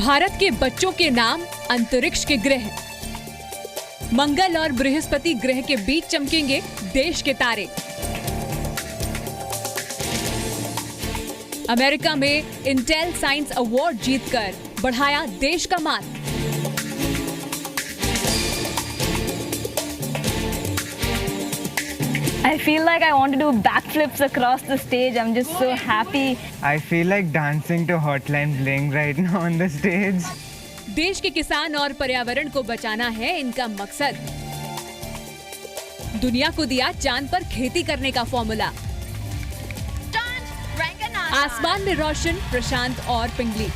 भारत के बच्चों के नाम अंतरिक्ष के ग्रह। मंगल और बृहस्पति ग्रह के बीच चमकेंगे देश के तारे। अमेरिका में इंटेल साइंस अवार्ड जीतकर बढ़ाया देश का मान। I feel like I want to do backflips across the stage. I'm just so happy. I feel like dancing to Hotline Bling right now on the stage. देश के किसान और पर्यावरण को बचाना है इनका मकसद। दुनिया को दिया चांद पर खेती करने का फॉर्मूला। आसमान में रोशन प्रशांत और पिंगली।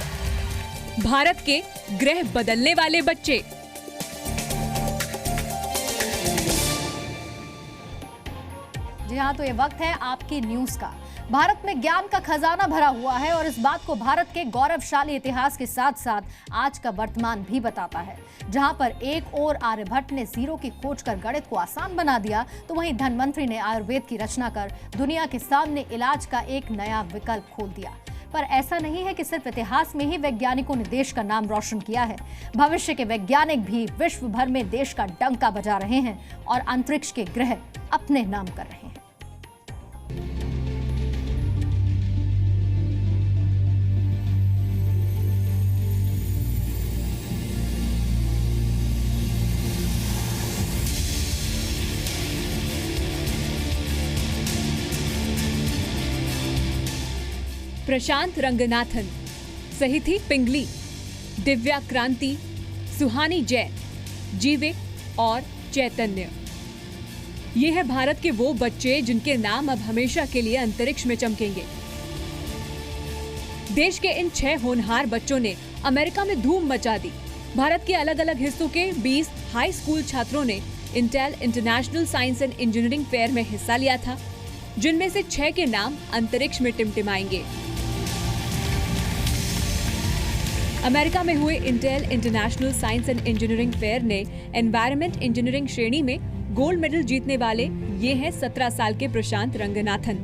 भारत के ग्रह बदलने वाले बच्चे। जी हाँ, तो ये वक्त है आपकी न्यूज का। भारत में ज्ञान का खजाना भरा हुआ है और इस बात को भारत के गौरवशाली इतिहास के साथ साथ आज का वर्तमान भी बताता है। जहां पर एक ओर आर्यभट्ट ने जीरो की खोज कर गणित को आसान बना दिया, तो वहीं धन्वंतरि ने आयुर्वेद की रचना कर दुनिया के सामने इलाज का एक नया विकल्प खोल दिया। पर ऐसा नहीं है कि सिर्फ इतिहास में ही वैज्ञानिकों ने देश का नाम रोशन किया है। भविष्य के वैज्ञानिक भी विश्व भर में देश का डंका बजा रहे हैं और अंतरिक्ष के ग्रह अपने नाम कर रहे हैं। प्रशांत रंगनाथन, सही थी पिंगली, दिव्या क्रांति, सुहानी जैन, जीवे और चैतन्य। ये है भारत के वो बच्चे जिनके नाम अब हमेशा के लिए अंतरिक्ष में चमकेंगे। देश के इन 6 होनहार बच्चों ने अमेरिका में धूम मचा दी। भारत के अलग अलग हिस्सों के 20 हाई स्कूल छात्रों ने Intel international science and engineering fair में हिस्सा लिया था, जिनमें से 6 के नाम अंतरिक्ष में टिमटिमाएंगे। अमेरिका में हुए Intel international science and engineering fair ने एनवायरनमेंट इंजीनियरिंग श्रेणी में गोल्ड मेडल जीतने वाले ये हैं 17 साल के प्रशांत रंगनाथन।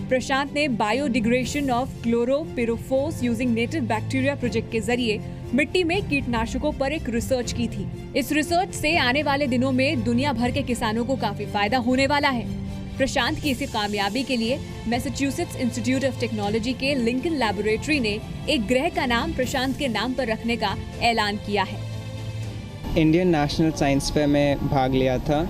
प्रशांत ने biodegradation of chlorpyrifos using native bacteria project के जरिए मिट्टी में कीटनाशकों पर एक रिसर्च की थी। इस रिसर्च से आने वाले दिनों में दुनिया भर के किसानों को काफी फायदा होने वाला है। प्रशांत की इसी कामयाबी के लिए मैसाचुसेट्स इंस्टीट्यूट ऑफ टेक्नोलॉजी के लिंकन लैबोरेटरी ने एक ग्रह का नाम प्रशांत के नाम पर रखने का ऐलान किया है। इंडियन नेशनल साइंस फेयर में भाग लिया था,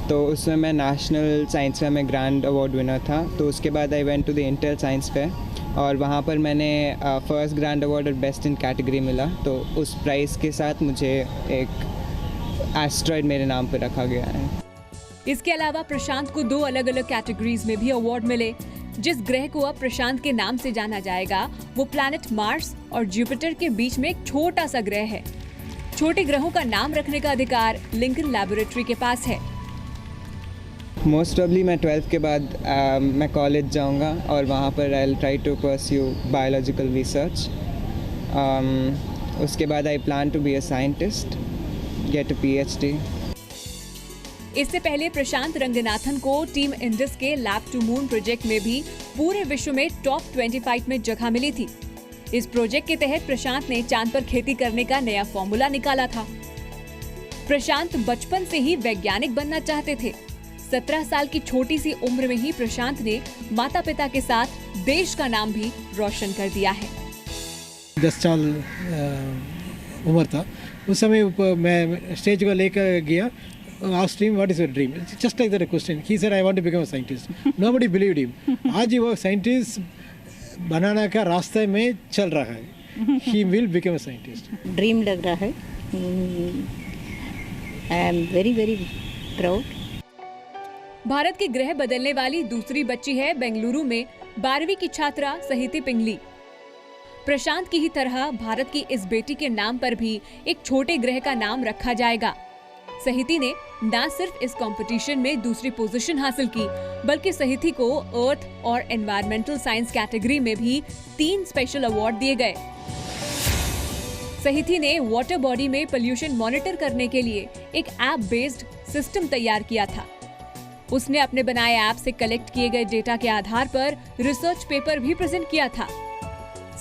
तो उसमें मैं नेशनल साइंस फेयर में ग्रैंड अवार्ड विनर था। तो उसके बाद I went to the Intel science fair और वहाँ पर मैंने फर्स्ट ग्रैंड अवार्ड और बेस्ट इन कैटेगरी मिला। तो उस प्राइज़ के साथ मुझे एक एस्ट्रॉयड मेरे नाम पर रखा गया है। इसके अलावा प्रशांत को 2 अलग अलग कैटेगरीज में भी अवार्ड मिले। जिस ग्रह को अब प्रशांत के नाम से जाना जाएगा वो प्लैनेट मार्स और जुपिटर के बीच में एक छोटा सा ग्रह है। छोटे ग्रहों का नाम रखने का अधिकार लिंकन लैबोरेटरी के पास है। मोस्ट प्रॉब्ली मैं 12th के बाद मैं कॉलेज जाऊंगा और वहाँ पर I will try to pursue biological research. उसके बाद I plan to be a scientist, get a PhD। इससे पहले प्रशांत रंगनाथन को टीम इंडस के लैब टू मून प्रोजेक्ट में भी पूरे विश्व में टॉप 25 में जगह मिली थी। इस प्रोजेक्ट के तहत प्रशांत ने चांद पर खेती करने का नया फॉर्मूला निकाला था। प्रशांत बचपन से ही वैज्ञानिक बनना चाहते थे। 17 साल की छोटी सी उम्र में ही प्रशांत ने माता पिता के साथ देश का नाम भी रोशन कर दिया है। 10 साल उम्र था उस समय मैं स्टेज को लेकर गया। Asked him, what is your dream? Just like that a question. He said, I want to become a scientist. Nobody believed him. आज वो साइंटिस्ट बनाने का रास्ते में चल रहा है। He will become a scientist. Dream लग रहा है। I am very very proud. Bharat के ग्रह बदलने वाली दूसरी बच्ची है बेंगलुरु में 12वीं की छात्रा सहिति पिंगली। प्रशांत की ही तरह भारत की इस बेटी के नाम पर भी एक छोटे ग्रह का नाम रखा जाएगा। सहिति ने न सिर्फ इस कंपटीशन में दूसरी पोजीशन हासिल की, बल्कि सहिति को अर्थ और एनवायरमेंटल साइंस कैटेगरी में भी 3 स्पेशल अवार्ड दिए गए। सहिति ने वाटर बॉडी में पोल्यूशन मॉनिटर करने के लिए एक ऐप बेस्ड सिस्टम तैयार किया था। उसने अपने बनाए ऐप से कलेक्ट किए गए डेटा के आधार पर रिसर्च पेपर भी प्रेजेंट किया था।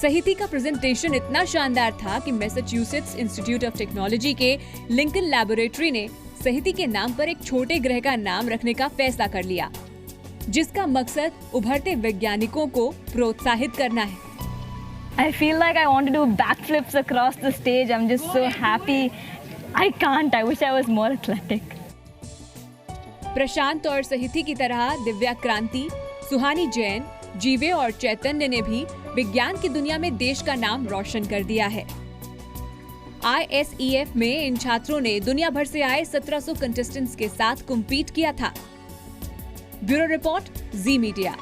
सहिति का प्रेजेंटेशन इतना शानदार था कि मैसाचुसेट्स इंस्टीट्यूट ऑफ टेक्नोलॉजी के लिंकन लैबोरेटरी ने सहिति के नाम पर एक छोटे ग्रह का नाम रखने का फैसला कर लिया, जिसका मकसद उभरते वैज्ञानिकों को प्रोत्साहित करना है। I feel like I want to do backflips across the stage. I'm just so happy. I can't. I wish I was more athletic. प्रशांत और सहिति की तरह दिव्या क्रांति, सुहानी जैन, जीवे और चैतन्य ने भी विज्ञान की दुनिया में देश का नाम रोशन कर दिया है। ISEF में इन छात्रों ने दुनिया भर से आए 1700 कंटेस्टेंट्स के साथ कम्पीट किया था। ब्यूरो रिपोर्ट, जी मीडिया।